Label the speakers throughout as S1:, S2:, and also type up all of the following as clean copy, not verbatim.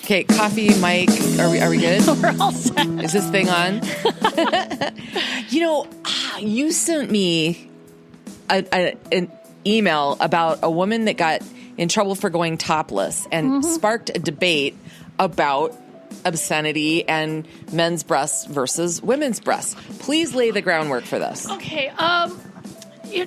S1: Okay, coffee, mic. Are we good?
S2: We're all set.
S1: Is this thing on? You sent me an email about a woman that got in trouble for going topless and sparked a debate about obscenity and men's breasts versus women's breasts. Please lay the groundwork for this.
S2: Okay.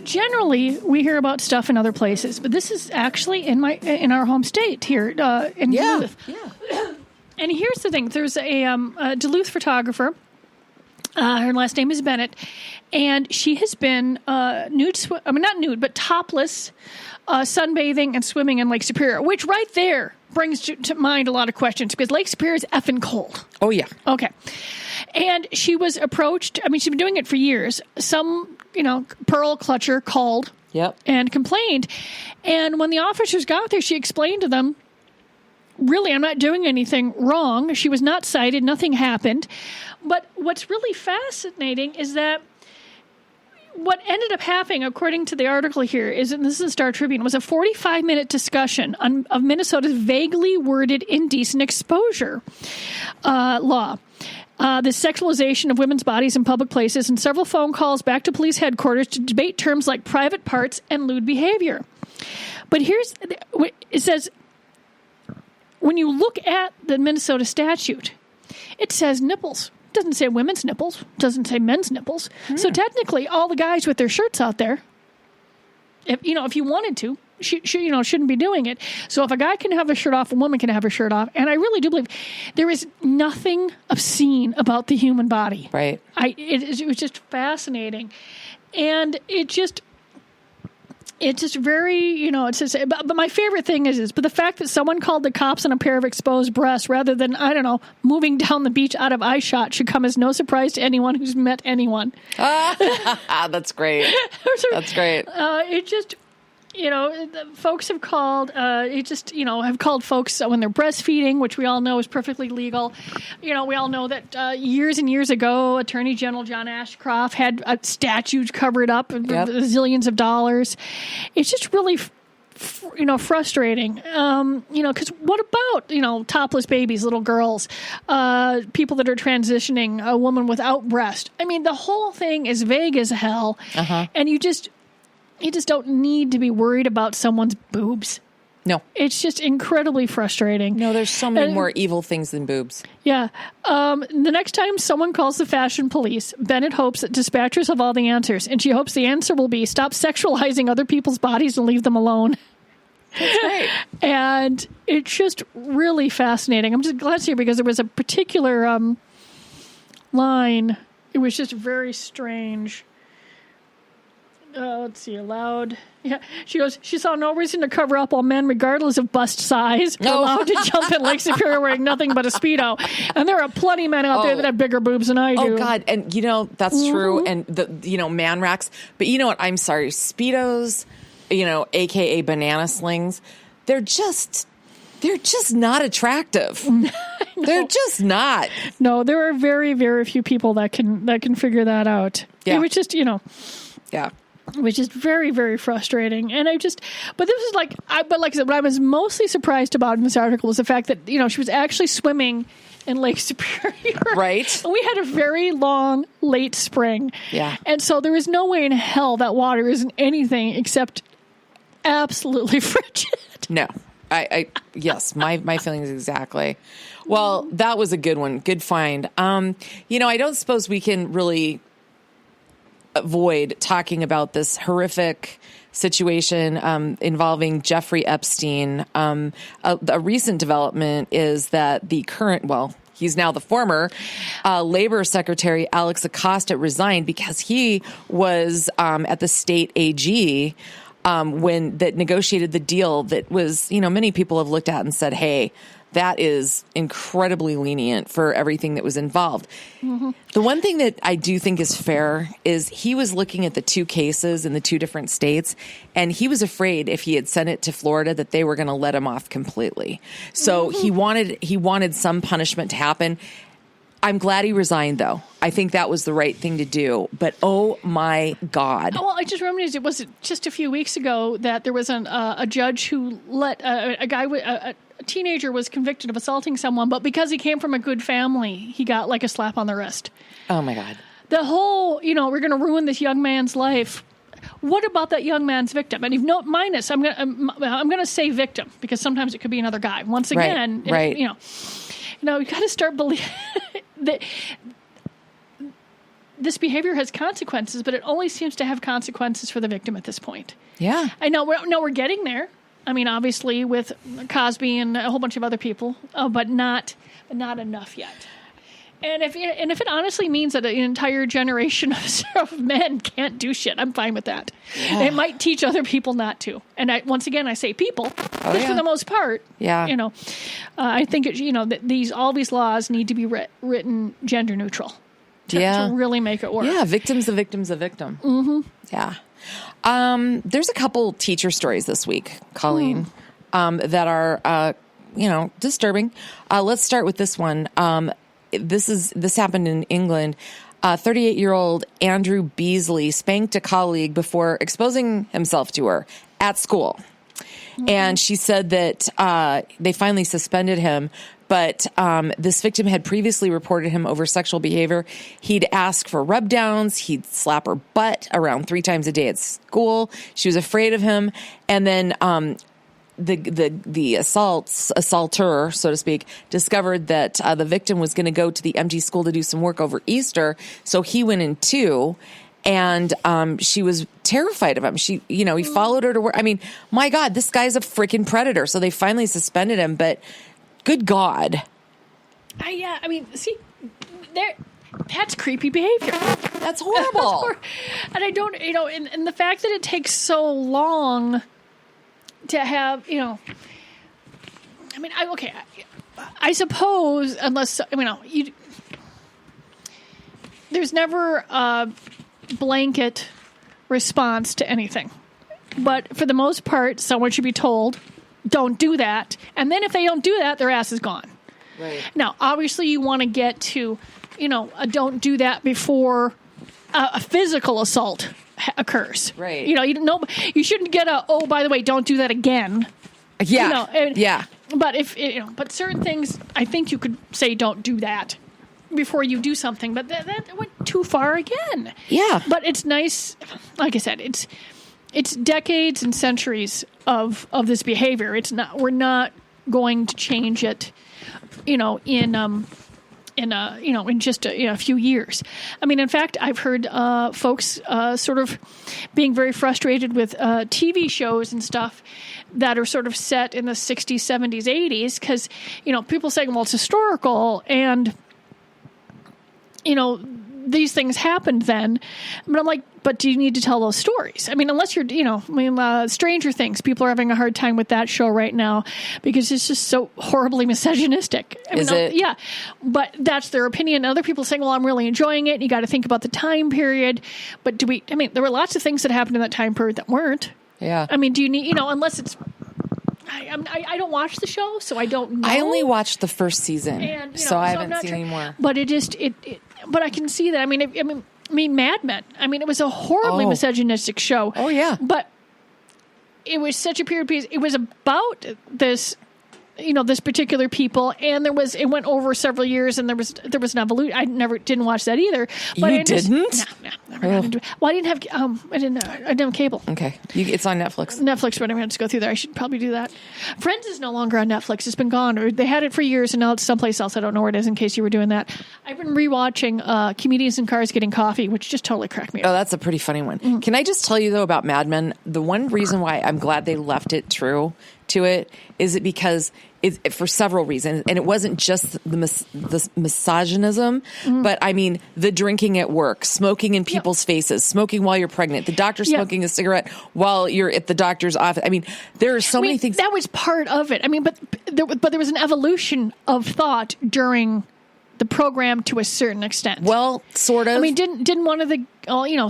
S2: Generally, we hear about stuff in other places, but this is actually in our home state here in Duluth.
S1: Yeah.
S2: And here's the thing: there's a Duluth photographer. Her last name is Bennett, and she has been not nude, but topless, sunbathing and swimming in Lake Superior, which right there brings to mind a lot of questions because Lake Superior is effing cold.
S1: Oh, yeah.
S2: Okay. And she was approached. I mean, she's been doing it for years. Some, pearl clutcher called and complained. And when the officers got there, she explained to them, really, I'm not doing anything wrong. She was not cited. Nothing happened. But what's really fascinating is that what ended up happening, according to the article here, and this is Star Tribune, was a 45-minute discussion of Minnesota's vaguely worded indecent exposure law. The sexualization of women's bodies in public places, and several phone calls back to police headquarters to debate terms like private parts and lewd behavior. But it says, when you look at the Minnesota statute, it says nipples. It doesn't say women's nipples. It doesn't say men's nipples. So technically, all the guys with their shirts out there, if you wanted to, shouldn't be doing it. So if a guy can have a shirt off, a woman can have her shirt off. And I really do believe there is nothing obscene about the human body.
S1: Right.
S2: It was just fascinating. And it's just very, but my favorite thing is the fact that someone called the cops on a pair of exposed breasts rather than, moving down the beach out of eye shot should come as no surprise to anyone who's met anyone.
S1: That's great. That's great.
S2: It just, folks have called, have called folks when they're breastfeeding, which we all know is perfectly legal. We all know that years and years ago, Attorney General John Ashcroft had a statue covered up, zillions of dollars. It's just really, frustrating. Because what about, topless babies, little girls, people that are transitioning, a woman without breast? I mean, the whole thing is vague as hell. And you just don't need to be worried about someone's boobs.
S1: No.
S2: It's just incredibly frustrating.
S1: No, there's so many more evil things than boobs.
S2: Yeah. The next time someone calls the fashion police, Bennett hopes that dispatchers have all the answers, and she hopes the answer will be stop sexualizing other people's bodies and leave them alone.
S1: That's great.
S2: And it's just really fascinating. I'm just glad to hear because there was a particular line. It was just very strange. Let's see, allowed. Yeah, she goes, she saw no reason to cover up all men, regardless of bust size, are allowed to jump in Lake Superior wearing nothing but a Speedo. And there are plenty of men out there that have bigger boobs than I do.
S1: Oh, God. And, that's true. And, man racks. But you know what? I'm sorry. Speedos, a.k.a. banana slings, they're just not attractive. They're just not. No,
S2: there are very, very few people that can figure that out.
S1: Yeah.
S2: It was just,
S1: Yeah.
S2: Which is very, very frustrating. And but this is like I said, what I was mostly surprised about in this article was the fact that, she was actually swimming in Lake Superior.
S1: Right.
S2: And we had a very long, late spring.
S1: Yeah.
S2: And so there is no way in hell that water isn't anything except absolutely frigid.
S1: No. Yes, my feelings exactly. Well, that was a good one. Good find. I don't suppose we can really avoid talking about this horrific situation involving Jeffrey Epstein. A recent development is that the current, he's now the former Labor Secretary Alex Acosta resigned because he was at the state AG when that negotiated the deal that was, many people have looked at and said, hey, that is incredibly lenient for everything that was involved. Mm-hmm. The one thing that I do think is fair is he was looking at the two cases in the two different states, and he was afraid if he had sent it to Florida that they were going to let him off completely. So he wanted some punishment to happen. I'm glad he resigned, though. I think that was the right thing to do. But oh my God!
S2: Well, I just remembered it was just a few weeks ago that there was a judge who let a teenager was convicted of assaulting someone, but because he came from a good family, he got like a slap on the wrist.
S1: Oh my God!
S2: The whole, we're going to ruin this young man's life. What about that young man's victim? And I'm going to say victim because sometimes it could be another guy. Once again,
S1: right.
S2: You got to start believing that this behavior has consequences, but it only seems to have consequences for the victim at this point.
S1: Yeah.
S2: I know we're getting there. I mean, obviously with Cosby and a whole bunch of other people, but not enough yet. And if it honestly means that an entire generation of men can't do shit, I'm fine with that. Yeah. It might teach other people not to. And once again, I say people, for the most part.
S1: Yeah.
S2: I think all these laws need to be written gender neutral to really make it work.
S1: Yeah, victim's a victim's a victim.
S2: Mm-hmm.
S1: Yeah. There's a couple teacher stories this week, Colleen, that are disturbing. Let's start with this one. This happened in England. 38-year-old Andrew Beasley spanked a colleague before exposing himself to her at school. Mm-hmm. And she said that they finally suspended him, but this victim had previously reported him over sexual behavior. He'd ask for rub downs. He'd slap her butt around 3 times a day at school. She was afraid of him. And then the assaulter, so to speak, discovered that the victim was going to go to the empty school to do some work over Easter. So he went in too. And she was terrified of him. He followed her to work. I mean, my God, this guy's a freaking predator. So they finally suspended him. But good God.
S2: That's creepy behavior.
S1: That's horrible.
S2: And I don't, and the fact that it takes so long to have, I suppose, unless, there's never a blanket response to anything. But for the most part, someone should be told, don't do that. And then if they don't do that, their ass is gone.
S1: Right.
S2: Now, obviously, you want to get to, a don't do that before a physical assault occurs.
S1: Right.
S2: You shouldn't get by the way, don't do that again.
S1: Yeah. Yeah.
S2: But but certain things, I think you could say don't do that before you do something. But that went too far again.
S1: Yeah.
S2: But it's nice. Like I said, it's decades and centuries of this behavior. We're not going to change it, in just a few years. I mean, in fact, I've heard folks sort of being very frustrated with TV shows and stuff that are sort of set in the 60s, 70s, 80s, because, people saying, well, it's historical, and, these things happened then. But I'm like, but do you need to tell those stories? I mean, unless you're, Stranger Things, people are having a hard time with that show right now because it's just so horribly misogynistic.
S1: Is it?
S2: Yeah. But that's their opinion. Other people saying, well, I'm really enjoying it. You got to think about the time period. But there were lots of things that happened in that time period that weren't.
S1: Yeah.
S2: I mean, do you need, unless it's, I don't watch the show, so I don't know.
S1: I only watched the first season, so I haven't seen any more.
S2: But but I can see that. I mean, Mad Men. I mean, it was a horribly misogynistic show.
S1: Oh, yeah.
S2: But it was such a period piece. It was about this, this particular people, and it went over several years, and there was an evolution. I didn't watch that either. But
S1: you didn't?
S2: No, never got into it. Well, I didn't have cable.
S1: Okay. It's on Netflix.
S2: Netflix, but I'm going to go through there. I should probably do that. Friends is no longer on Netflix. It's been gone. Or they had it for years, and now it's someplace else. I don't know where it is, in case you were doing that. I've been rewatching Comedians in Cars Getting Coffee, which just totally cracked me up.
S1: Oh, that's a pretty funny one. Mm-hmm. Can I just tell you, though, about Mad Men? The one reason why I'm glad they left it true to it is it because for several reasons, and it wasn't just the misogynism, but I mean the drinking at work, smoking in people's faces, smoking while you're pregnant, the doctor smoking a cigarette while you're at the doctor's office. I mean, there are so many things.
S2: That was part of it. I mean, but there was an evolution of thought during the program to a certain extent.
S1: Well, sort of.
S2: I mean, didn't one of the,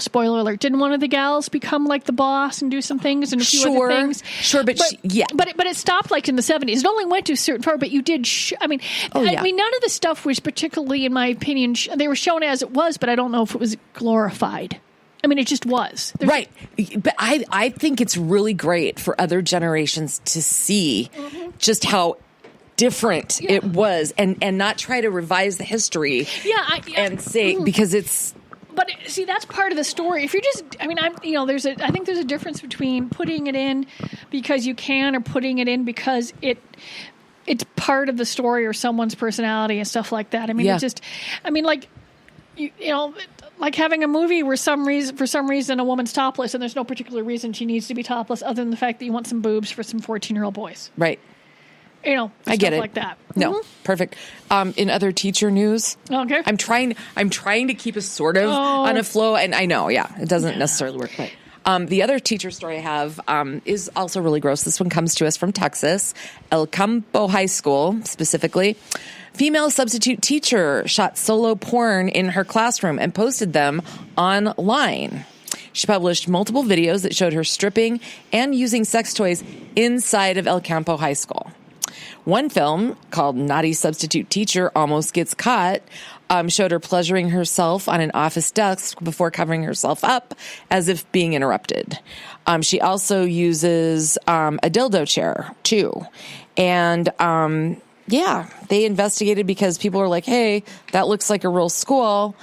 S2: spoiler alert, didn't one of the gals become like the boss and do some things and a few other things?
S1: Sure, but
S2: it stopped like in the 70s. It only went to a certain part, but you did. I mean, none of the stuff was particularly, in my opinion, they were shown as it was, but I don't know if it was glorified. I mean, it just was. Right.
S1: But I think it's really great for other generations to see just how different it was and not try to revise the history and say, because it's...
S2: But see, that's part of the story. If you're just, I mean, I think there's a difference between putting it in because you can or putting it in because it's part of the story or someone's personality and stuff like that. I mean, like having a movie where for some reason a woman's topless and there's no particular reason she needs to be topless other than the fact that you want some boobs for some 14-year-old boys.
S1: Right.
S2: I get it. Like that.
S1: No, perfect. In other teacher news,
S2: okay.
S1: I'm trying to keep us sort of on a flow, and I know, it doesn't necessarily work. But the other teacher story I have is also really gross. This one comes to us from Texas, El Campo High School specifically. Female substitute teacher shot solo porn in her classroom and posted them online. She published multiple videos that showed her stripping and using sex toys inside of El Campo High School. One film, called Naughty Substitute Teacher Almost Gets Caught, showed her pleasuring herself on an office desk before covering herself up as if being interrupted. She also uses a dildo chair, too. And... they investigated because people were like, hey, that looks like a real school.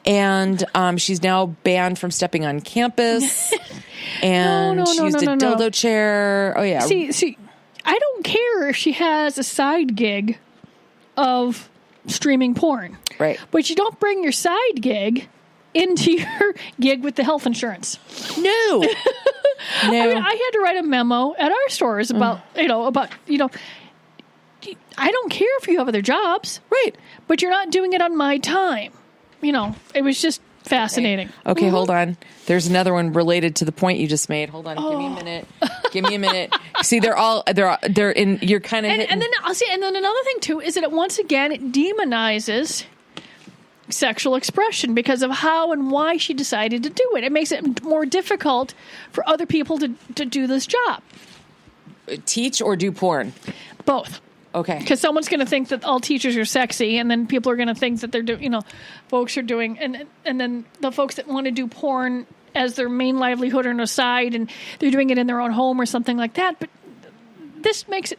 S1: And she's now banned from stepping on campus. And she used a dildo chair. Oh, yeah.
S2: See, I don't care if she has a side gig of streaming porn.
S1: Right.
S2: But you don't bring your side gig into your gig with the health insurance.
S1: No.
S2: I mean, I had to write a memo at our stores about, I don't care if you have other jobs.
S1: Right.
S2: But you're not doing it on my time. It was just fascinating.
S1: Okay, hold on. There's another one related to the point you just made. Hold on. Give me a minute. See, they're in, you're kind of
S2: and then another thing too is that it once again it demonizes sexual expression because of how and why she decided to do it. It makes it more difficult for other people to do this job.
S1: Teach or do porn?
S2: Both.
S1: Okay.
S2: Because someone's going to think that all teachers are sexy, and then people are going to think that they're doing, folks are doing, and then the folks that want to do porn as their main livelihood or an aside, and they're doing it in their own home or something like that. But this makes it,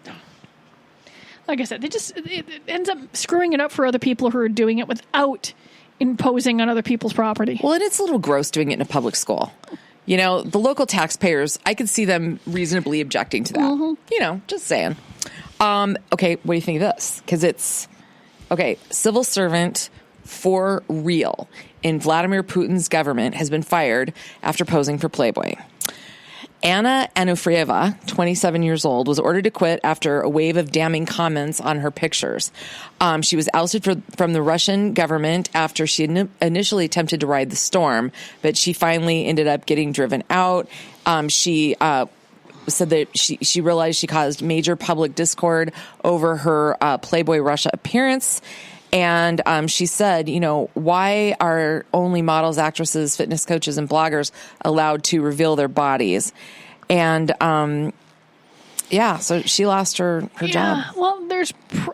S2: like I said, it ends up screwing it up for other people who are doing it without imposing on other people's property.
S1: Well, and it's a little gross doing it in a public school. The local taxpayers, I could see them reasonably objecting to that. Mm-hmm. Just saying. Okay, what do you think of this? Because it's, civil servant for real in Vladimir Putin's government has been fired after posing for Playboy. Anna Anufrieva, 27 years old, was ordered to quit after a wave of damning comments on her pictures. She was ousted from the Russian government after she initially attempted to ride the storm, but she finally ended up getting driven out. She said that she realized she caused major public discord over her Playboy Russia appearance. And she said, why are only models, actresses, fitness coaches, and bloggers allowed to reveal their bodies? And so she lost her job.
S2: Well,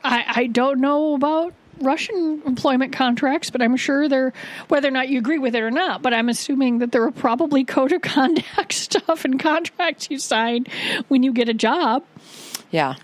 S2: I don't know about Russian employment contracts, but I'm sure whether or not you agree with it or not, but I'm assuming that there are probably code of conduct stuff and contracts you sign when you get a job.
S1: Yeah.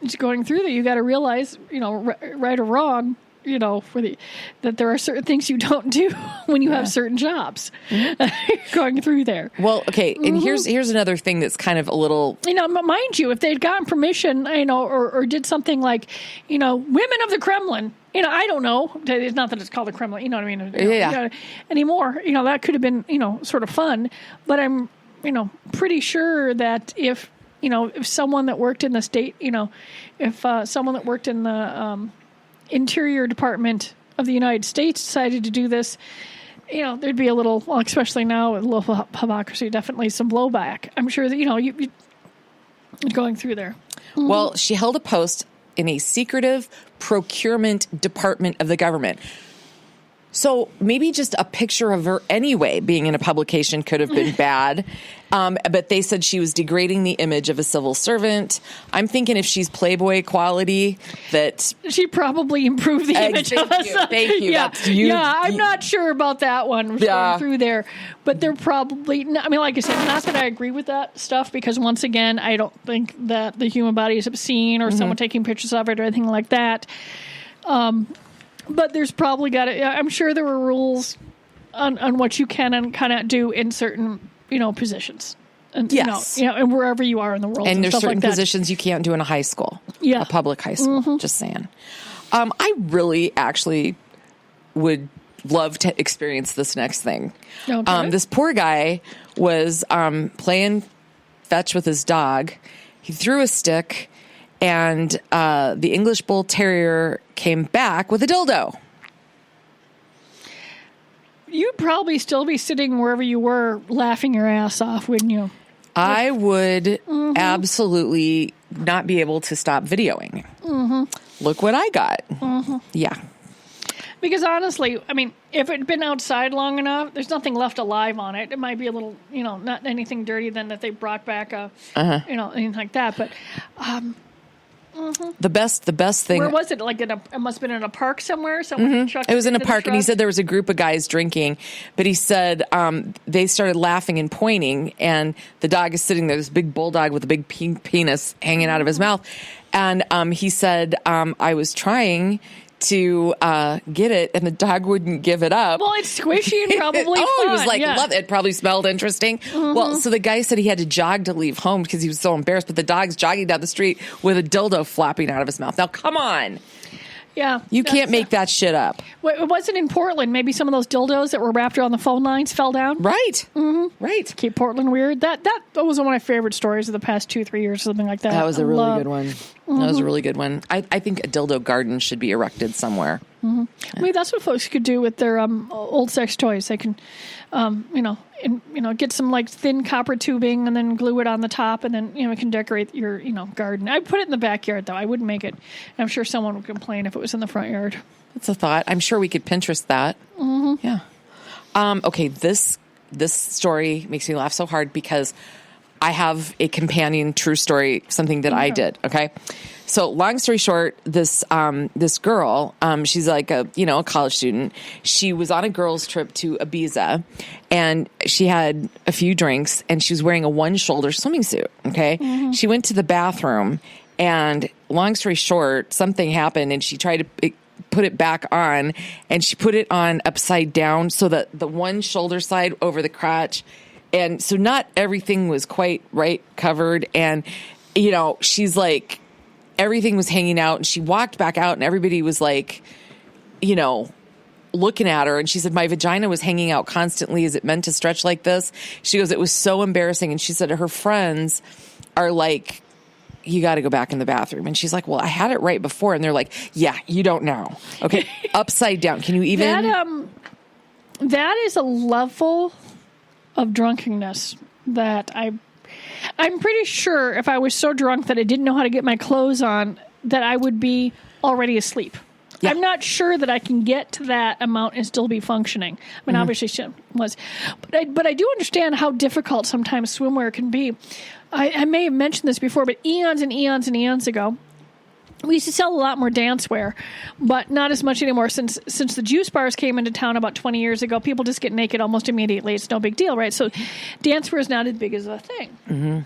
S2: It's going through that. You got to realize, right or wrong, that there are certain things you don't do when you have certain jobs. Mm-hmm. Going through there.
S1: Well, okay, and here's another thing that's kind of a little...
S2: mind you, if they'd gotten permission, or did something like, women of the Kremlin, I don't know. It's not that it's called the Kremlin, you know what I mean? Anymore, that could have been, sort of fun. But I'm, pretty sure that if someone that worked in the state, if someone that worked in the... Interior Department of the United States decided to do this, there'd be a little, well, especially now, a little hypocrisy, definitely some blowback. I'm sure that, you're going through there. Mm-hmm.
S1: Well, she held a post in a secretive procurement department of the government. So maybe just a picture of her anyway being in a publication could have been bad. But they said she was degrading the image of a civil servant. I'm thinking if she's Playboy quality, that
S2: she probably improved the image of us.
S1: Thank you.
S2: Yeah, I'm not sure about that one going through there. But they're probably, I mean, like I said, not that I agree with that stuff, because once again, I don't think that the human body is obscene or someone taking pictures of it or anything like that. But there's probably I'm sure there were rules on what you can and cannot do in certain, positions. And,
S1: yes.
S2: And wherever you are in the world.
S1: And there's
S2: stuff
S1: certain
S2: like
S1: positions you can't do in a high school.
S2: Yeah.
S1: A public high school. Just saying. I really actually would love to experience this next thing. Okay. This poor guy was playing fetch with his dog. He threw a stick, and the English Bull Terrier came back with a dildo.
S2: You'd probably still be sitting wherever you were laughing your ass off, wouldn't you?
S1: I would absolutely not be able to stop videoing. Look what I got. Yeah.
S2: Because honestly, I mean, if it had been outside long enough, there's nothing left alive on it. It might be a little, not anything dirty than that they brought back anything like that. But
S1: the best thing.
S2: Where was it? Like it must have been in a park somewhere.
S1: It was in a park, and he said there was a group of guys drinking. But he said they started laughing and pointing, and the dog is sitting there, this big bulldog with a big pink penis hanging out of his mouth. And he said, I was trying to get it, and the dog wouldn't give it up.
S2: Well, it's squishy and probably fun.
S1: He was like, love it. It probably smelled interesting. Well, so the guy said he had to jog to leave home because he was so embarrassed, but the dog's jogging down the street with a dildo flopping out of his mouth. Now, come on.
S2: Yeah.
S1: You can't make that shit up.
S2: Well, it wasn't in Portland. Maybe some of those dildos that were wrapped around the phone lines fell down.
S1: Right. Right.
S2: Keep Portland weird. That was one of my favorite stories of the past 2-3 years, something like that.
S1: That was a really good one. That was a really good one. I think a dildo garden should be erected somewhere.
S2: Maybe that's what folks could do with their old sex toys. They can, get some like thin copper tubing and then glue it on the top, and then it can decorate your garden. I'd put it in the backyard though. I wouldn't make it. I'm sure someone would complain if it was in the front yard.
S1: That's a thought. I'm sure we could Pinterest that. Yeah. Okay. This story makes me laugh so hard because I have a companion true story, something that I did. Okay. So long story short, this girl, she's like a college student. She was on a girls' trip to Ibiza, and she had a few drinks, and she was wearing a one-shoulder swimming suit. Okay. She went to the bathroom, and long story short, something happened, and she tried to put it back on, and she put it on upside down so that the one shoulder side over the crotch. And so not everything was quite right covered. And, she's like, everything was hanging out, and she walked back out, and everybody was like, looking at her. And she said, my vagina was hanging out constantly. Is it meant to stretch like this? She goes, it was so embarrassing. And she said her friends are like, you got to go back in the bathroom. And she's like, well, I had it right before. And they're like, yeah, you don't know. Okay. Upside down. Can you even?
S2: That is a level of drunkenness that I'm pretty sure if I was so drunk that I didn't know how to get my clothes on, that I would be already asleep. Yeah. I'm not sure that I can get to that amount and still be functioning. I mean, obviously she was. But I do understand how difficult sometimes swimwear can be. I may have mentioned this before, but eons and eons and eons ago, we used to sell a lot more dancewear, but not as much anymore. Since the juice bars came into town about 20 years ago, people just get naked almost immediately. It's no big deal, right? So dancewear is not as big as a thing.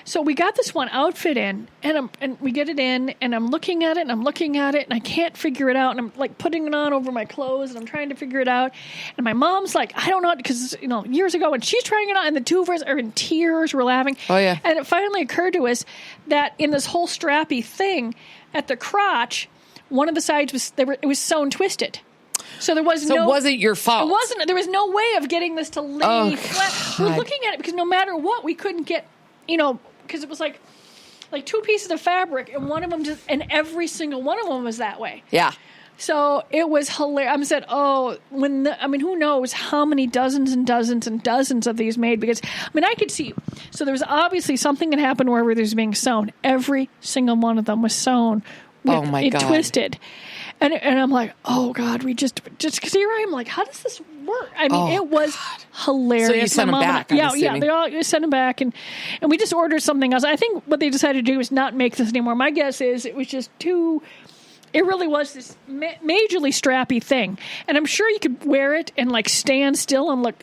S2: So we got this one outfit in, and we get it in, and I'm looking at it, and I can't figure it out, and I'm like putting it on over my clothes, and I'm trying to figure it out, and my mom's like, I don't know, because years ago when she's trying it on, and the two of us are in tears, we're laughing.
S1: Oh yeah.
S2: And it finally occurred to us that in this whole strappy thing at the crotch, one of the sides was sewn twisted. So it
S1: wasn't your fault.
S2: It wasn't. There was no way of getting this to lay flat. We're looking at it because no matter what, we couldn't get, because it was like two pieces of fabric, and one of them and every single one of them was that way.
S1: Yeah.
S2: So it was hilarious. I said, who knows how many dozens and dozens and dozens of these made? Because I could see. So there was obviously something that happened wherever there's being sewn. Every single one of them was sewn
S1: Oh my God.
S2: It twisted. And I'm like, oh God, we just because here I am like, how does this work? I mean, it was hilarious.
S1: So you sent them back,
S2: yeah, they all sent them back, and we just ordered something else. I think what they decided to do is not make this anymore. My guess is it was just too. It really was this majorly strappy thing, and I'm sure you could wear it and like stand still and look.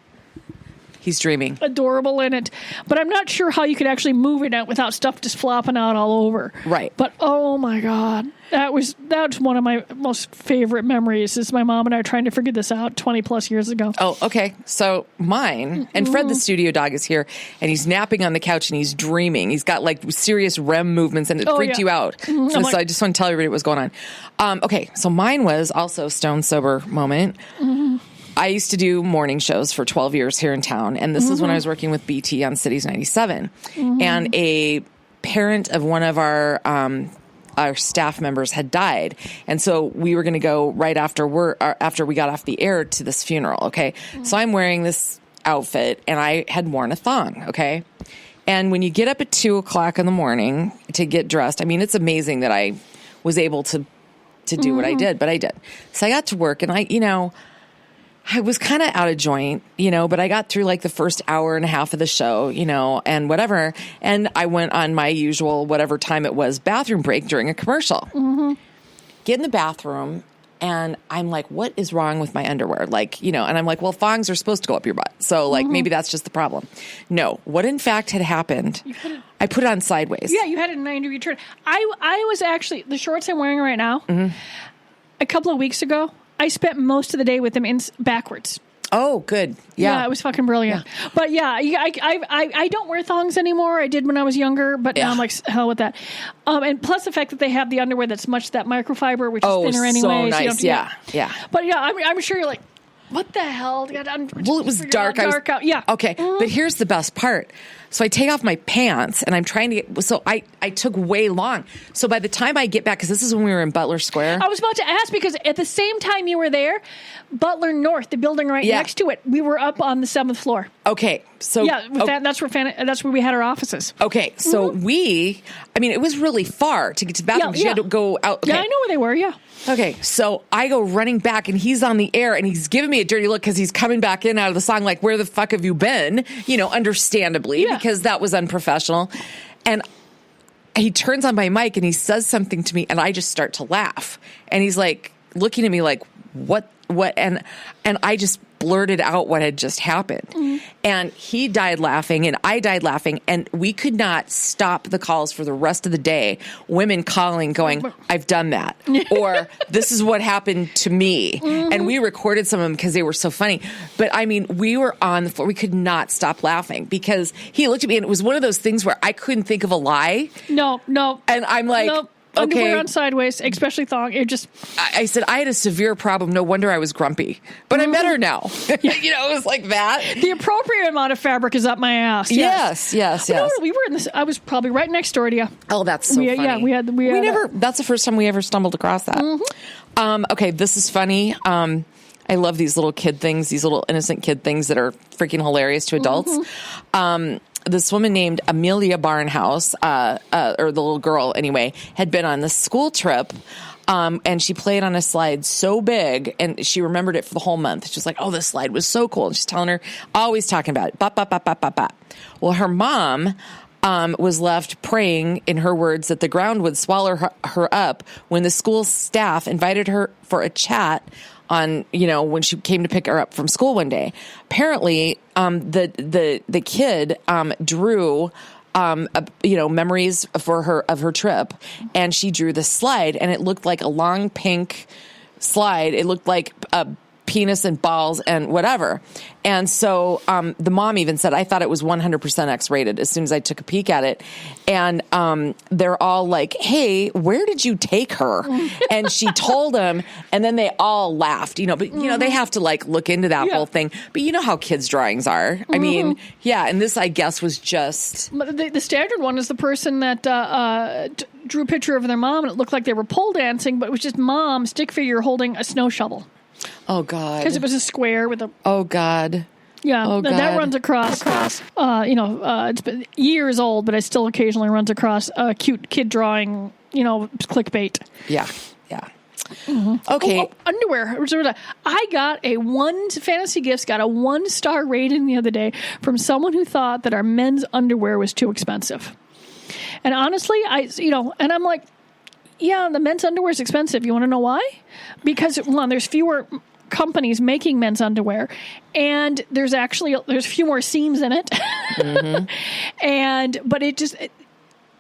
S1: He's dreaming.
S2: Adorable in it. But I'm not sure how you could actually move it out without stuff just flopping out all over.
S1: Right.
S2: But oh my God. That's one of my most favorite memories is my mom and I trying to figure this out 20 plus years ago.
S1: Oh, okay. So mine, and Fred the studio dog is here, and he's napping on the couch and he's dreaming. He's got like serious REM movements, and it freaked you out. So I just want to tell everybody what was going on. Okay. So mine was also stone sober moment. I used to do morning shows for 12 years here in town, and this is when I was working with BT on Cities 97. And a parent of one of our staff members had died, and so we were going to go right after we got off the air to this funeral. Okay, so I'm wearing this outfit, and I had worn a thong. Okay, and when you get up at 2:00 in the morning to get dressed, I mean, it's amazing that I was able to do what I did, but I did. So I got to work, and I was kind of out of joint, but I got through like the first hour and a half of the show, and whatever. And I went on my usual, whatever time it was, bathroom break during a commercial. Get in the bathroom, and I'm like, what is wrong with my underwear? Like, and I'm like, well, thongs are supposed to go up your butt. So like, maybe that's just the problem. No, what in fact had happened, I put it on sideways.
S2: Yeah, you had a 90-degree turn. I was actually, the shorts I'm wearing right now, a couple of weeks ago, I spent most of the day with them backwards.
S1: Oh, good. Yeah,
S2: it was fucking brilliant. Yeah. But yeah, I don't wear thongs anymore. I did when I was younger, but now I'm like, hell with that. And plus the fact that they have the underwear that's much that microfiber, which is thinner anyway.
S1: So nice. So yeah.
S2: But yeah, I'm sure you're like, what the hell?
S1: Well, it was dark.
S2: Dark out. Yeah.
S1: Okay, but here's the best part. So I take off my pants, and I'm trying to get... So I took way long. So by the time I get back, because this is when we were in Butler Square.
S2: I was about to ask, because at the same time you were there, Butler North, the building right next to it, we were up on the 7th floor.
S1: Okay, so...
S2: Yeah, that's where we had our offices.
S1: Okay, so it was really far to get to the bathroom, because you had to go out. Okay.
S2: Yeah, I know where they were, yeah.
S1: Okay, so I go running back, and he's on the air, and he's giving me a dirty look because he's coming back in out of the song, like, where the fuck have you been? Understandably, because that was unprofessional. And he turns on my mic, and he says something to me, and I just start to laugh. And he's like, looking at me like, what? And I just blurted out what had just happened. And he died laughing, and I died laughing, and we could not stop the calls for the rest of the day. Women calling, going, I've done that. Or this is what happened to me. And we recorded some of them because they were so funny. But I mean, we were on the floor. We could not stop laughing because he looked at me, and it was one of those things where I couldn't think of a lie.
S2: No.
S1: And I'm like...
S2: Nope. Underwear on sideways, especially thong. It just...
S1: I said, I had a severe problem. No wonder I was grumpy. But I'm better now. It was like that.
S2: The appropriate amount of fabric is up my ass.
S1: Yes.
S2: No, we were in this... I was probably right next door to you.
S1: Oh, that's so funny.
S2: Yeah, we had
S1: that's the first time we ever stumbled across that. Okay, this is funny. I love these little kid things, these little innocent kid things that are freaking hilarious to adults. This woman named Amelia Barnhouse, or the little girl anyway, had been on this school trip, and she played on a slide so big, and she remembered it for the whole month. She's like, oh, this slide was so cool. And she's telling her, always talking about it. Bop, bop, bop, bop, bop, bop. Well, her mom was left praying, in her words, that the ground would swallow her up when the school staff invited her for a chat on, when she came to pick her up from school one day. Apparently, the kid drew memories of her trip, and she drew the slide, and it looked like a long pink slide. It looked like a penis and balls and whatever. And so the mom even said, I thought it was 100% X-rated as soon as I took a peek at it. And they're all like, hey, where did you take her? And she told them, and then they all laughed, but they have to like look into that whole thing. But you know how kids' drawings are. I mean, and this, I guess, was just...
S2: The standard one is the person that drew a picture of their mom, and it looked like they were pole dancing, but it was just mom, stick figure, holding a snow shovel.
S1: Oh, God.
S2: Because it was a square with a...
S1: Oh, God.
S2: Yeah,
S1: oh, God.
S2: That runs across. It's been years old, but it still occasionally runs across a cute kid drawing clickbait.
S1: Yeah. Okay.
S2: Underwear. I got Fantasy Gifts got a 1-star rating the other day from someone who thought that our men's underwear was too expensive. And honestly, and I'm like, yeah, the men's underwear is expensive. You want to know why? Because one, there's fewer companies making men's underwear, and there's few more seams in it. Mm-hmm. But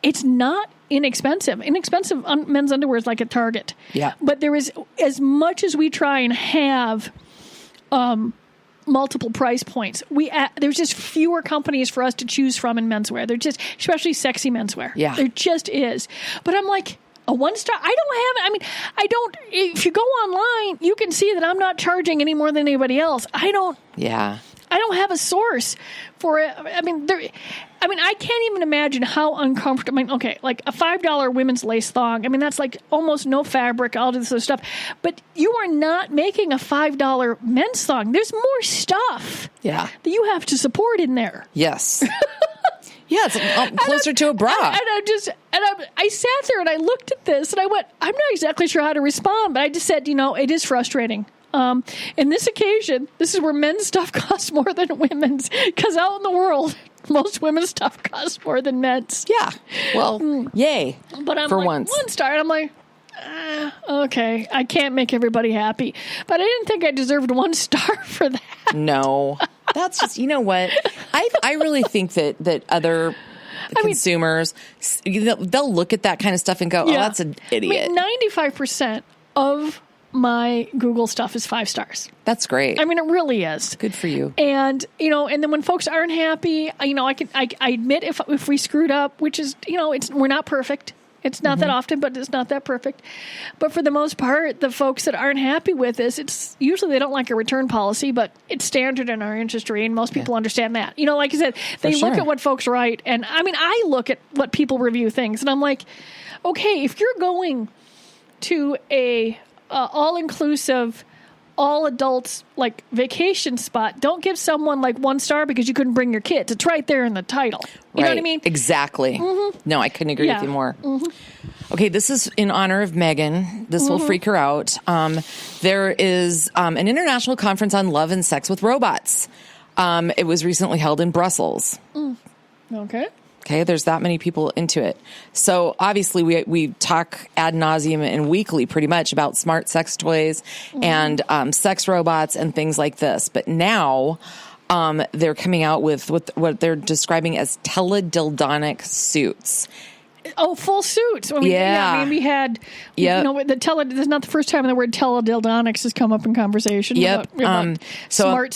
S2: it's not inexpensive. Inexpensive men's underwear is like at Target.
S1: Yeah.
S2: But there is, as much as we try and have multiple price points, there's just fewer companies for us to choose from in menswear. They're just, especially sexy menswear.
S1: Yeah.
S2: There just is. But I'm like, a 1-star? I don't have it. I mean, if you go online, you can see that I'm not charging any more than anybody else. I don't have a source for it. I mean, I can't even imagine how uncomfortable. I mean, okay, like a $5 women's lace thong. I mean, that's like almost no fabric, all this other stuff. But you are not making a $5 men's thong. There's more stuff that you have to support in there.
S1: Yes. Yeah, it's closer to a bra.
S2: I sat there and I looked at this and I went, I'm not exactly sure how to respond, but I just said, it is frustrating. In this occasion, this is where men's stuff costs more than women's, because out in the world, most women's stuff costs more than men's.
S1: Yeah. Well, yay.
S2: But I'm
S1: for
S2: like,
S1: once.
S2: 1-star, and I'm like, okay, I can't make everybody happy. But I didn't think I deserved 1 star for that.
S1: No. That's just, you know what? I really think that other consumers, they'll look at that kind of stuff and go, oh, that's an idiot. 95%
S2: of my Google stuff is 5 stars.
S1: That's great.
S2: I mean, it really is.
S1: Good for you.
S2: And, and then when folks aren't happy, I admit if we screwed up, which is, we're not perfect. It's not that often, but it's not that perfect. But for the most part, the folks that aren't happy with this, it's usually they don't like a return policy, but it's standard in our industry, and most people understand that. Like I said, they look at what folks write, and I mean, I look at what people review things, and I'm like, okay, if you're going to a all-inclusive, all adults like vacation spot, don't give someone like 1 star because you couldn't bring your kids. It's right there in the title. You know what I mean?
S1: Exactly. Mm-hmm. No, I couldn't agree with you more. Mm-hmm. Okay, this is in honor of Megan. This will freak her out. There is an international conference on love and sex with robots. It was recently held in Brussels. Okay, there's that many people into it. So obviously we talk ad nauseum and weekly pretty much about smart sex toys and sex robots and things like this. But now they're coming out with what they're describing as teledildonic suits.
S2: Oh, full suits. We had, this is not the first time the word teledildonics has come up in conversation.
S1: Yep.
S2: About smart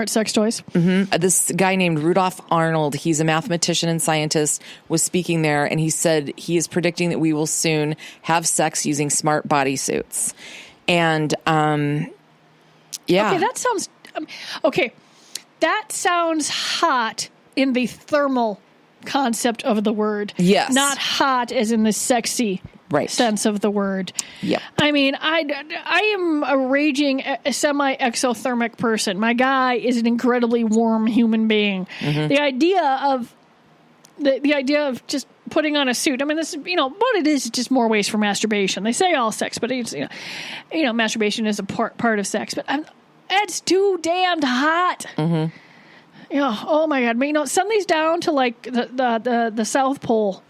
S2: sex toys.
S1: Mm-hmm. This guy named Rudolph Arnold, he's a mathematician and scientist, was speaking there, and he said he is predicting that we will soon have sex using smart bodysuits. And,
S2: Okay, that sounds, that sounds hot in the thermal concept of the word.
S1: Yes.
S2: Not hot as in the sexy sense of the word.
S1: Yeah.
S2: I mean, I am a raging semi-exothermic person. My guy is an incredibly warm human being. Mm-hmm. The idea of just putting on a suit. I mean, this is, what it is just more ways for masturbation. They say all sex, but it's, masturbation is a part of sex, but it's too damned hot. Mm-hmm. Oh my God. But, send these down to like the South Pole,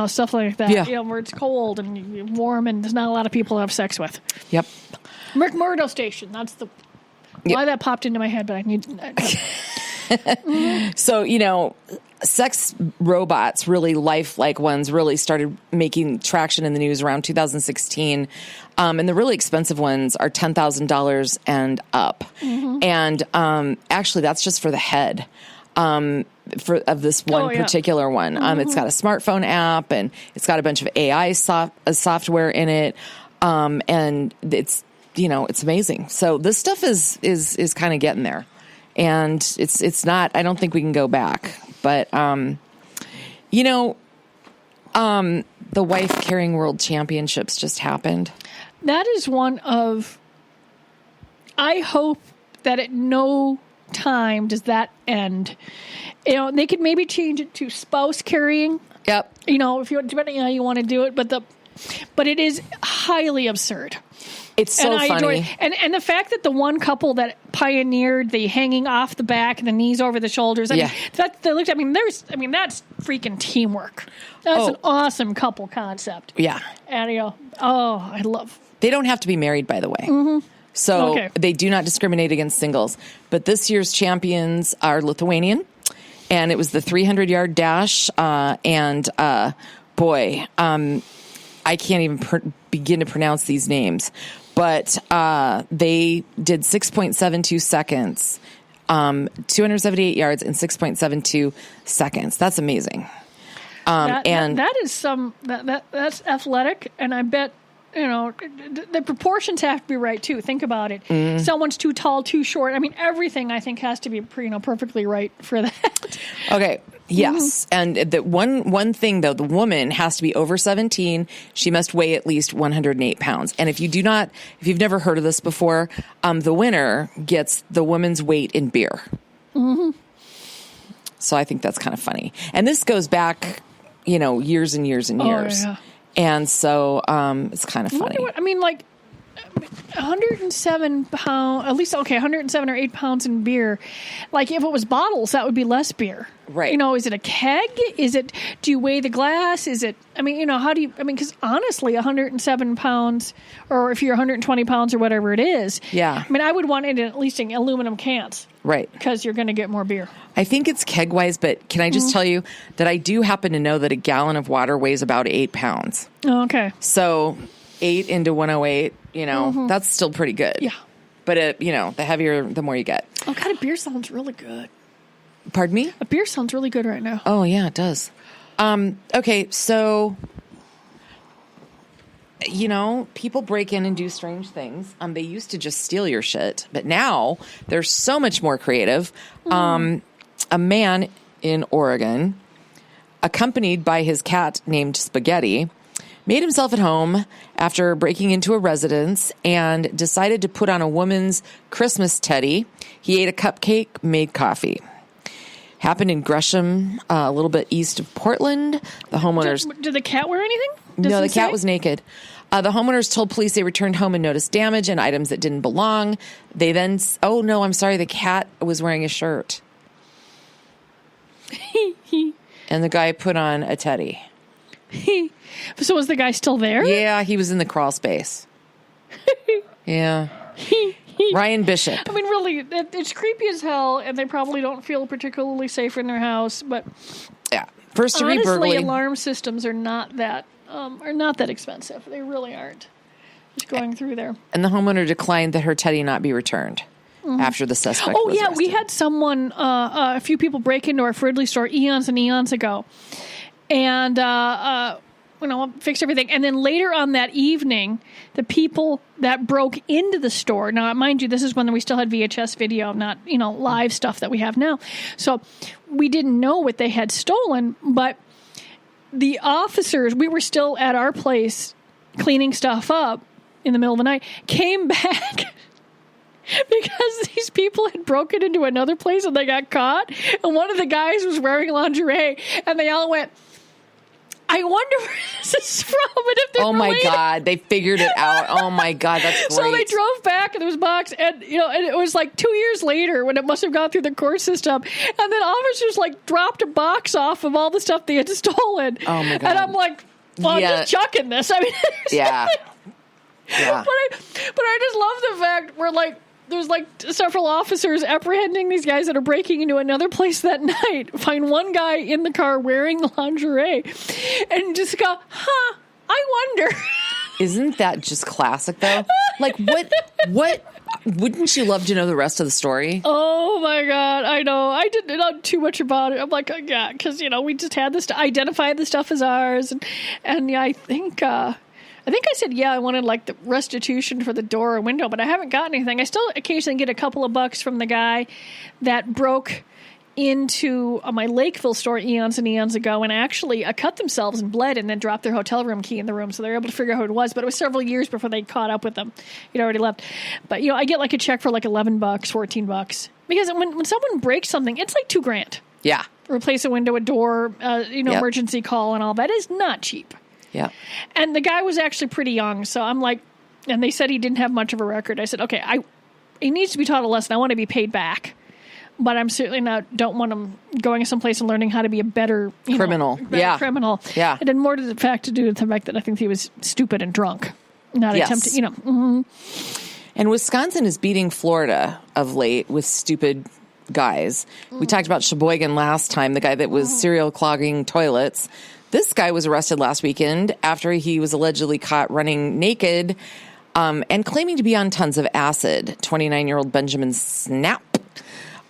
S2: stuff like that, where it's cold and warm and there's not a lot of people to have sex with.
S1: Yep.
S2: McMurdo Station. That's why that popped into my head, but I need.
S1: So, sex robots, really lifelike ones, really started making traction in the news around 2016. And the really expensive ones are $10,000 and up. Mm-hmm. And actually, that's just for the head of this one particular one. It's got a smartphone app, and it's got a bunch of AI software in it. And it's, it's amazing. So this stuff is kind of getting there. And it's not, I don't think we can go back. But, the wife carrying world championships just happened.
S2: That is one of, I hope that at no time does that end. They could maybe change it to spouse carrying.
S1: Yep.
S2: If you, depending on how you want to do it, but but it is highly absurd.
S1: It's so
S2: I
S1: funny.
S2: enjoy it. And the fact that the one couple that pioneered the hanging off the back and the knees over the shoulders, I mean, that's freaking teamwork. That's an awesome couple concept.
S1: Yeah.
S2: And I love.
S1: They don't have to be married, by the way.
S2: Mm-hmm.
S1: So they do not discriminate against singles. But this year's champions are Lithuanian, and it was the 300-yard dash. Boy, I can't even begin to pronounce these names. But they did 6.72 seconds, 278 yards in 6.72 seconds. That's amazing.
S2: That's athletic, and I bet. The proportions have to be right, too. Think about it. Mm. Someone's too tall, too short. I mean, everything, I think, has to be perfectly right for that.
S1: Okay. Yes. Mm-hmm. And the one thing, though, the woman has to be over 17. She must weigh at least 108 pounds. And if you've never heard of this before, the winner gets the woman's weight in beer. Mm-hmm. So I think that's kind of funny. And this goes back, years and years and years. Oh, yeah. And so it's kind of funny.
S2: 107 pounds, at least, 107 or 8 pounds in beer. Like, if it was bottles, that would be less beer.
S1: Right.
S2: Is it a keg? Do you weigh the glass? Because honestly, 107 pounds, or if you're 120 pounds or whatever it is.
S1: Yeah.
S2: I would want it at least in aluminum cans.
S1: Right.
S2: Because you're going to get more beer.
S1: I think it's keg-wise, but can I just tell you that I do happen to know that a gallon of water weighs about 8 pounds.
S2: Oh, okay.
S1: So 8 into 108, that's still pretty good.
S2: Yeah.
S1: But, the heavier, the more you get.
S2: Oh, God, a beer sounds really good.
S1: Pardon me?
S2: A beer sounds really good right now.
S1: Oh, yeah, it does. Okay, so, people break in and do strange things. They used to just steal your shit, but now they're so much more creative. A man in Oregon, accompanied by his cat named Spaghetti, made himself at home after breaking into a residence and decided to put on a woman's Christmas teddy. He ate a cupcake, made coffee. Happened in Gresham, a little bit east of Portland. The homeowners...
S2: Did the cat wear anything?
S1: No, the cat was naked. The homeowners told police they returned home and noticed damage and items that didn't belong. They then... Oh, no, I'm sorry. The cat was wearing a shirt. And the guy put on a teddy.
S2: So was the guy still there?
S1: Yeah, he was in the crawl space. Yeah. Ryan Bishop.
S2: Really, it's creepy as hell, and they probably don't feel particularly safe in their house. But
S1: yeah, first degree burglary.
S2: Honestly, alarm systems are not that expensive. They really aren't. Just going through there.
S1: And the homeowner declined that her teddy not be returned after the suspect.
S2: Oh
S1: was
S2: yeah,
S1: arrested.
S2: we had someone, a few people break into our Fridley store eons and eons ago, and fixed everything. And then later on that evening, the people that broke into the store, now mind you, this is when we still had VHS video, not, live stuff that we have now. So we didn't know what they had stolen, but the officers, we were still at our place cleaning stuff up in the middle of the night, came back because these people had broken into another place and they got caught. And one of the guys was wearing lingerie, and they all went, I wonder where this is from. And if they're related.
S1: God, they figured it out. Oh my God, that's great.
S2: So they drove back and there was a box, and and it was like 2 years later when it must have gone through the court system, and then officers dropped a box off of all the stuff they had stolen.
S1: Oh my God.
S2: And I'm like, well, I'm just chucking this.
S1: Yeah.
S2: But I just love the fact we're there's several officers apprehending these guys that are breaking into another place that night. Find one guy in the car wearing lingerie and just go, I wonder.
S1: Isn't that just classic though? What wouldn't you love to know the rest of the story?
S2: Oh my God. I know. I didn't know too much about it. I'm like, oh, yeah, because, we just had this, identified the stuff as ours. And yeah, I think I said, I wanted the restitution for the door or window, but I haven't gotten anything. I still occasionally get a couple of bucks from the guy that broke into my Lakeville store eons and eons ago and actually cut themselves and bled and then dropped their hotel room key in the room. So they were able to figure out who it was, but it was several years before they caught up with them. He'd already left. But, I get a check for $11, $14. Because when someone breaks something, it's $2,000.
S1: Yeah.
S2: Replace a window, a door, emergency call and all that is not cheap.
S1: Yeah.
S2: And the guy was actually pretty young. So I'm like, and they said he didn't have much of a record. I said, okay, he needs to be taught a lesson. I want to be paid back. But I'm certainly don't want him going someplace and learning how to be a better
S1: criminal.
S2: Criminal.
S1: Yeah.
S2: It had more to the fact that I think he was stupid and drunk. Not attempting, Mm-hmm.
S1: And Wisconsin is beating Florida of late with stupid guys. We talked about Sheboygan last time, the guy that was serial clogging toilets. This guy was arrested last weekend after he was allegedly caught running naked and claiming to be on tons of acid. 29-year-old Benjamin Snap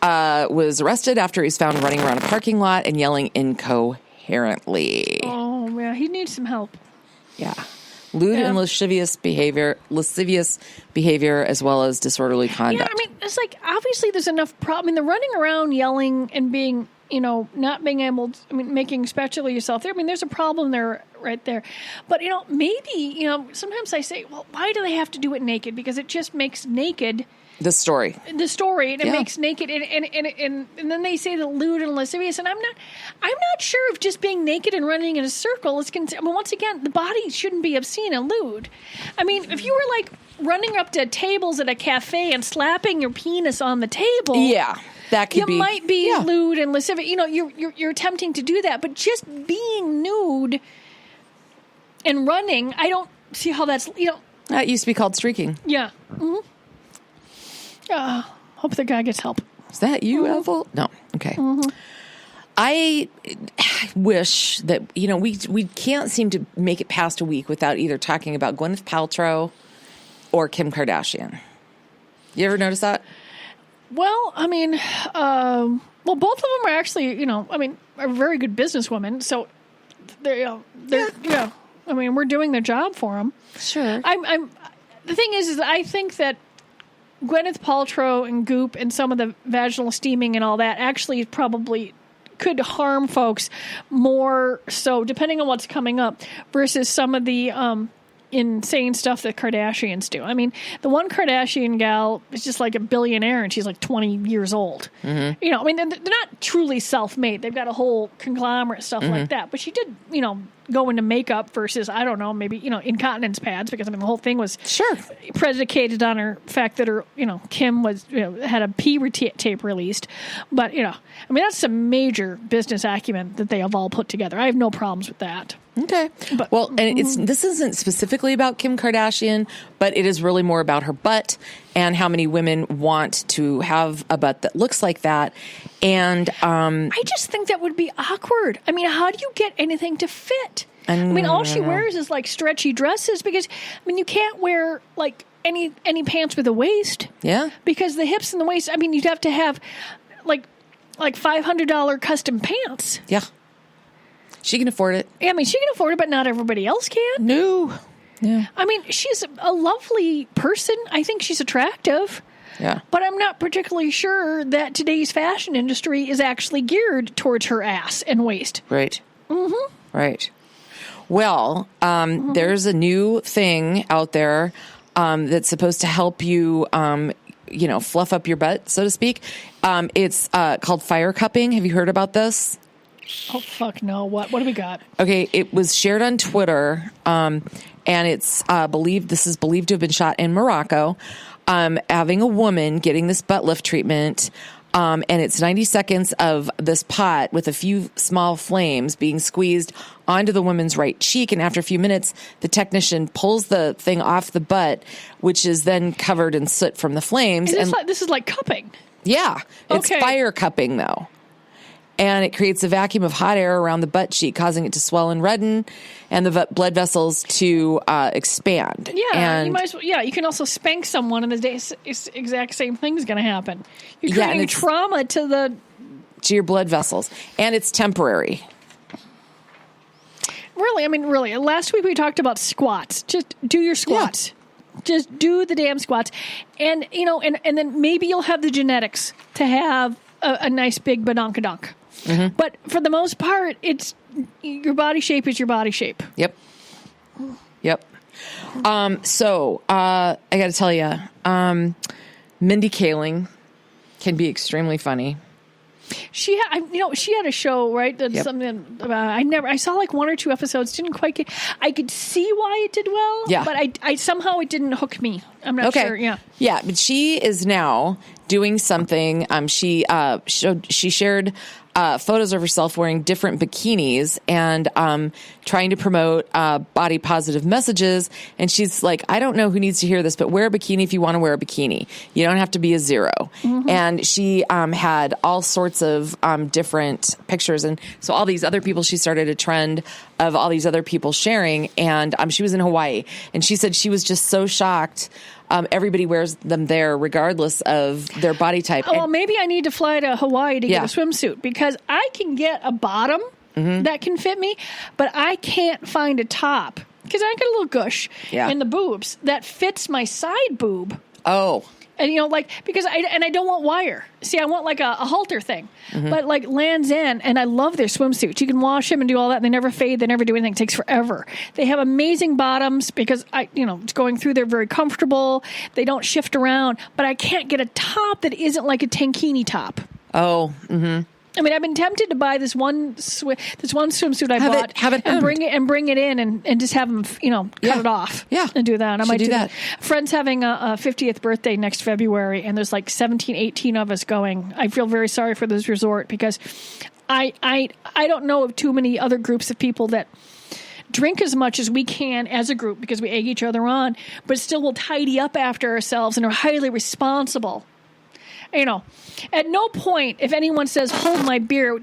S1: was arrested after he was found running around a parking lot and yelling incoherently.
S2: Oh, man, he needs some help.
S1: Yeah. Lewd and lascivious behavior, as well as disorderly conduct.
S2: Yeah, I mean, it's like, obviously there's enough problem. I mean, the running around yelling and being, not being able to, making a spectacle of yourself there. I mean, there's a problem there, right there. But, maybe, sometimes I say, well, why do they have to do it naked? Because it just makes naked
S1: the story, and
S2: it makes naked, and then they say the lewd and lascivious, and I'm not sure if just being naked and running in a circle is. Once again, the body shouldn't be obscene and lewd. I mean, if you were like running up to tables at a cafe and slapping your penis on the table,
S1: that could
S2: you might be lewd and lascivious. You're attempting to do that, but just being nude and running, I don't see how that's
S1: that used to be called streaking.
S2: Yeah. Mm-hmm. Hope the guy gets help.
S1: Is that you, Ethel? No. Okay. Mm-hmm. I wish that, we can't seem to make it past a week without either talking about Gwyneth Paltrow or Kim Kardashian. You ever notice that?
S2: Well, I mean, both of them are actually, are very good businesswomen. So they're I mean, we're doing their job for them.
S1: Sure.
S2: The thing is I think that Gwyneth Paltrow and Goop and some of the vaginal steaming and all that actually probably could harm folks more so, depending on what's coming up, versus some of the insane stuff that Kardashians do. I mean, the one Kardashian gal is just like a billionaire and she's like 20 years old. Mm-hmm. They're not truly self-made. They've got a whole conglomerate stuff like that. But she did, go into makeup versus, I don't know, maybe, incontinence pads, because the whole thing was predicated on her fact that her, Kim was, had a pee tape released. But, that's some major business acumen that they have all put together. I have no problems with that.
S1: Okay. But, and this isn't specifically about Kim Kardashian, but it is really more about her butt and how many women want to have a butt that looks like that. And
S2: I just think that would be awkward. How do you get anything to fit? All she wears is like stretchy dresses, because you can't wear like any pants with a waist.
S1: Yeah.
S2: Because the hips and the waist, you'd have to have like $500 custom pants.
S1: Yeah. She can afford it.
S2: Yeah, she can afford it, but not everybody else can.
S1: No. Yeah.
S2: She's a lovely person. I think she's attractive.
S1: Yeah.
S2: But I'm not particularly sure that today's fashion industry is actually geared towards her ass and waist.
S1: Right. Mm-hmm. Right. Well, there's a new thing out there that's supposed to help you, fluff up your butt, so to speak. It's called fire cupping. Have you heard about this?
S2: Oh, fuck no. What do we got?
S1: Okay, it was shared on Twitter, and it's believed to have been shot in Morocco, having a woman getting this butt lift treatment, and it's 90 seconds of this pot with a few small flames being squeezed onto the woman's right cheek, and after a few minutes, the technician pulls the thing off the butt, which is then covered in soot from the flames.
S2: This is like cupping?
S1: Yeah. It's fire cupping, though. And it creates a vacuum of hot air around the butt cheek, causing it to swell and redden, and the blood vessels to expand.
S2: Yeah,
S1: and
S2: you might as well. Yeah, you can also spank someone, and the exact same thing is going to happen. You're creating trauma to
S1: your blood vessels, and it's temporary.
S2: Really. Last week we talked about squats. Just do your squats. Yeah. Just do the damn squats, and and then maybe you'll have the genetics to have a nice big badonkadonk. Mm-hmm. But for the most part, it's your body shape is your body shape.
S1: Yep. So I got to tell you, Mindy Kaling can be extremely funny.
S2: She had a show, right? That's something I saw like 1 or 2 episodes. Didn't quite get. I could see why it did well.
S1: Yeah.
S2: But I somehow it didn't hook me. I'm not sure. Yeah.
S1: Yeah. But she is now doing something. She shared photos of herself wearing different bikinis and trying to promote body positive messages. And she's like, I don't know who needs to hear this, but wear a bikini if you want to wear a bikini. You don't have to be a 0. Mm-hmm. And she had all sorts of different pictures. And so all these other people, she started a trend of all these other people sharing. And she was in Hawaii. And she said she was just so shocked. Everybody wears them there regardless of their body type.
S2: Oh, well, maybe I need to fly to Hawaii to get a swimsuit because I can get a bottom that can fit me, but I can't find a top because I got a little gush in the boobs that fits my side boob.
S1: Oh.
S2: And, because I don't want wire. See, I want like a halter thing. Mm-hmm. But like Land's End, and I love their swimsuits. You can wash them and do all that. And they never fade. They never do anything. It takes forever. They have amazing bottoms because it's going through. They're very comfortable. They don't shift around. But I can't get a top that isn't like a tankini top.
S1: Oh, mm-hmm.
S2: I mean, I've been tempted to buy this one swimsuit I bought and bring it in and just have them, cut it off.
S1: Yeah.
S2: And do that. I might
S1: do that.
S2: Friend's having a 50th birthday next February, and there's like 17, 18 of us going. I feel very sorry for this resort because I don't know of too many other groups of people that drink as much as we can as a group because we egg each other on, but still will tidy up after ourselves and are highly responsible. At no point, if anyone says, hold my beer,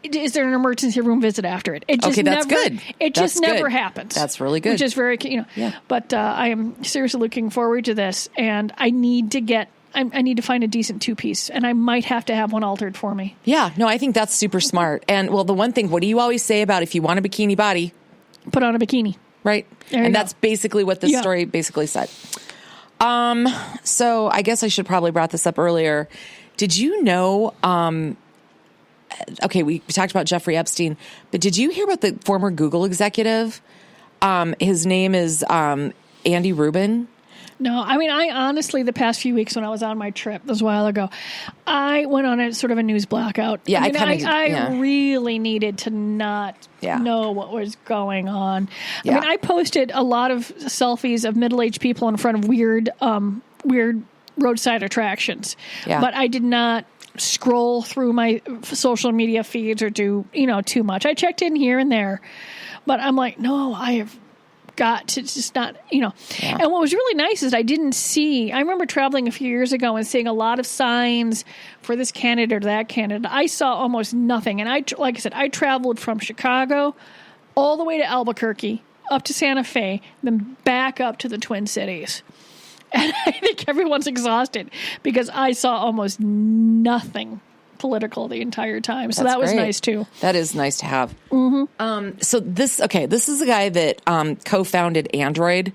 S2: is there an emergency room visit after it? It just
S1: that's good.
S2: It just never happens.
S1: That's really good.
S2: Which is very,
S1: Yeah.
S2: But I am seriously looking forward to this, and I need to I need to find a decent 2-piece, and I might have to have one altered for me.
S1: Yeah, no, I think that's super smart. And, well, the one thing, what do you always say about if you want a bikini body?
S2: Put on a bikini.
S1: Right. And that's basically what this story basically said. So I guess I should probably brought this up earlier. Did you know, we talked about Jeffrey Epstein, but did you hear about the former Google executive? His name is Andy Rubin.
S2: No, I mean, I honestly, the past few weeks when I was on my trip, this was a while ago, I went on a sort of a news blackout.
S1: Yeah,
S2: I really needed to not know what was going on. Yeah. I mean, I posted a lot of selfies of middle-aged people in front of weird roadside attractions. Yeah. But I did not scroll through my social media feeds or do, too much. I checked in here and there. But I'm like, no, I have got to just not, And what was really nice is I remember traveling a few years ago and seeing a lot of signs for this candidate or that candidate. I saw almost nothing. And like I said, I traveled from Chicago all the way to Albuquerque, up to Santa Fe, then back up to the Twin Cities. And I think everyone's exhausted because I saw almost nothing political the entire time. So that was nice too.
S1: That is nice to have.
S2: Mm-hmm.
S1: So this is a guy that co-founded Android,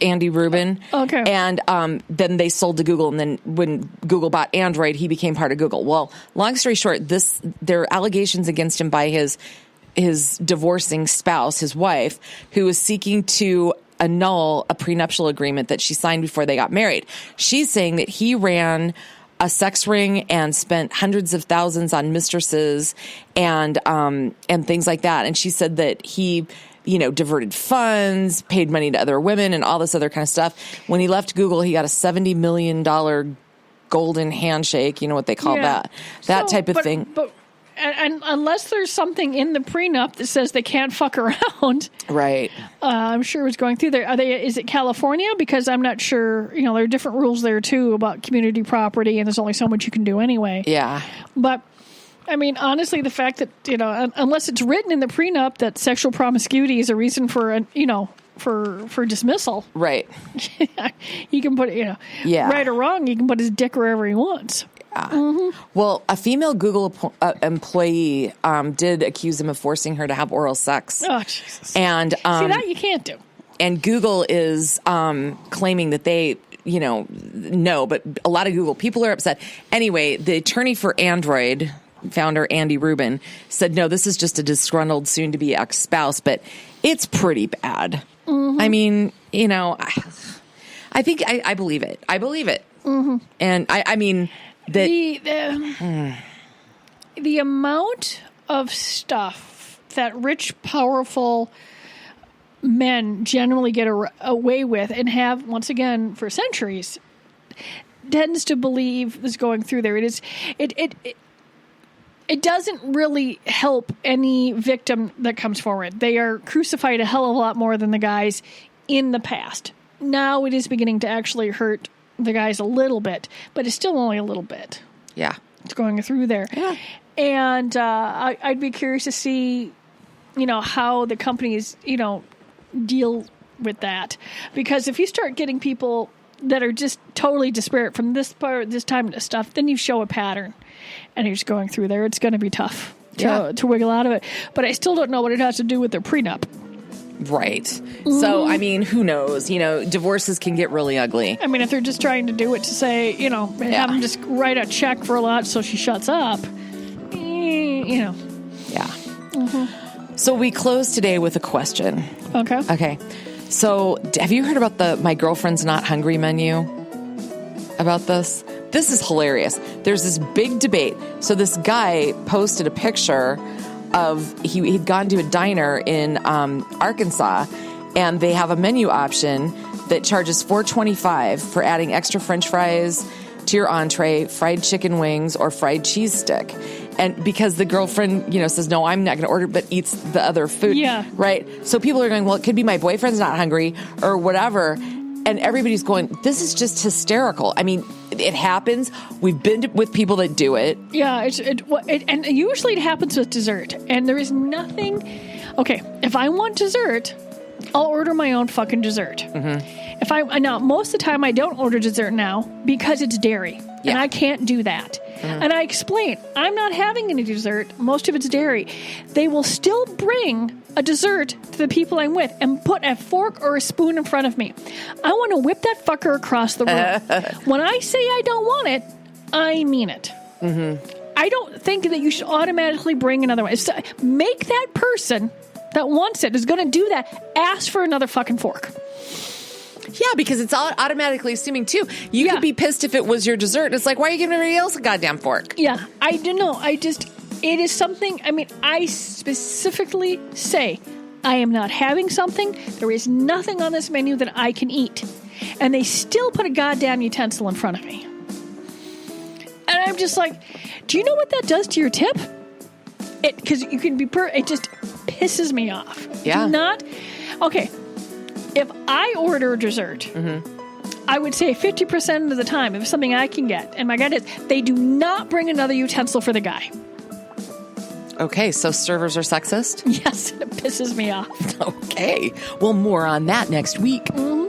S1: Andy Rubin.
S2: Okay.
S1: And then they sold to Google, and then when Google bought Android, he became part of Google. Well, long story short, there are allegations against him by his divorcing spouse, his wife, who was seeking to annul a prenuptial agreement that she signed before they got married. She's saying that he ran a sex ring and spent hundreds of thousands on mistresses and things like that. And she said that he, diverted funds, paid money to other women and all this other kind of stuff. When he left Google, he got a $70 million golden handshake. You know what they call that type of thing.
S2: And unless there's something in the prenup that says they can't fuck around,
S1: right?
S2: I'm sure it was going through there. Is it California? Because I'm not sure. There are different rules there too about community property, and there's only so much you can do anyway.
S1: Yeah.
S2: But I mean, honestly, the fact that unless it's written in the prenup that sexual promiscuity is a reason for for dismissal,
S1: right?
S2: He can put right or wrong. He can put his dick wherever he wants. Mm-hmm.
S1: Well, a female Google employee did accuse him of forcing her to have oral sex.
S2: Oh, Jesus.
S1: And
S2: see, that you can't do.
S1: And Google is claiming that they, no, but a lot of Google people are upset. Anyway, the attorney for Android, founder Andy Rubin, said, no, this is just a disgruntled soon-to-be ex-spouse, but it's pretty bad. Mm-hmm. I mean, I think I believe it. I believe it.
S2: Mm-hmm.
S1: And I mean...
S2: the amount of stuff that rich, powerful men generally get away with and have, once again, for centuries, tends to believe is going through there. It doesn't really help any victim that comes forward. They are crucified a hell of a lot more than the guys in the past. Now it is beginning to actually hurt the guys a little bit, but it's still only a little bit.
S1: Yeah.
S2: It's going through there.
S1: Yeah.
S2: And I'd be curious to see, how the companies, deal with that. Because if you start getting people that are just totally disparate from this time to stuff, then you show a pattern. And you're just going through there. It's going to be tough to wiggle out of it. But I still don't know what it has to do with their prenup.
S1: Right. Mm-hmm. So, I mean, who knows? Divorces can get really ugly.
S2: I mean, if they're just trying to do it to say, have them just write a check for a lot so she shuts up,
S1: Yeah.
S2: Mm-hmm.
S1: So we close today with a question.
S2: Okay.
S1: So have you heard about the My Girlfriend's Not Hungry menu? About this? This is hilarious. There's this big debate. So this guy posted a picture of, he'd gone to a diner in Arkansas, and they have a menu option that charges $4.25 for adding extra French fries to your entree, fried chicken wings, or fried cheese stick. And because the girlfriend, says, no, I'm not going to order, but eats the other food.
S2: Yeah.
S1: Right? So people are going, well, it could be my boyfriend's not hungry or whatever. And everybody's going, this is just hysterical. I mean, it happens. We've been with people that do it.
S2: Yeah, and usually it happens with dessert. And there is nothing... Okay, if I want dessert, I'll order my own fucking dessert. Mm-hmm. Now, most of the time I don't order dessert now because it's dairy. Yeah. And I can't do that. Mm-hmm. And I explain, I'm not having any dessert. Most of it's dairy. They will still bring a dessert to the people I'm with and put a fork or a spoon in front of me. I want to whip that fucker across the room. When I say I don't want it, I mean it. Mm-hmm. I don't think that you should automatically bring another one. Make that person that wants it, is going to do that, ask for another fucking fork.
S1: Yeah, because it's automatically assuming, too. You could be pissed if it was your dessert. It's like, why are you giving everybody else a goddamn fork?
S2: Yeah, I don't know. It is something, I specifically say, I am not having something. There is nothing on this menu that I can eat. And they still put a goddamn utensil in front of me. And I'm just like, do you know what that does to your tip? Because you can be, it just pisses me off.
S1: Yeah.
S2: Okay. If I order a dessert, I would say 50% of the time, if it's something I can get, and my guy is, they do not bring another utensil for the guy.
S1: Okay, so servers are sexist?
S2: Yes, it pisses me off.
S1: Okay. Well, more on that next week. Mm-hmm.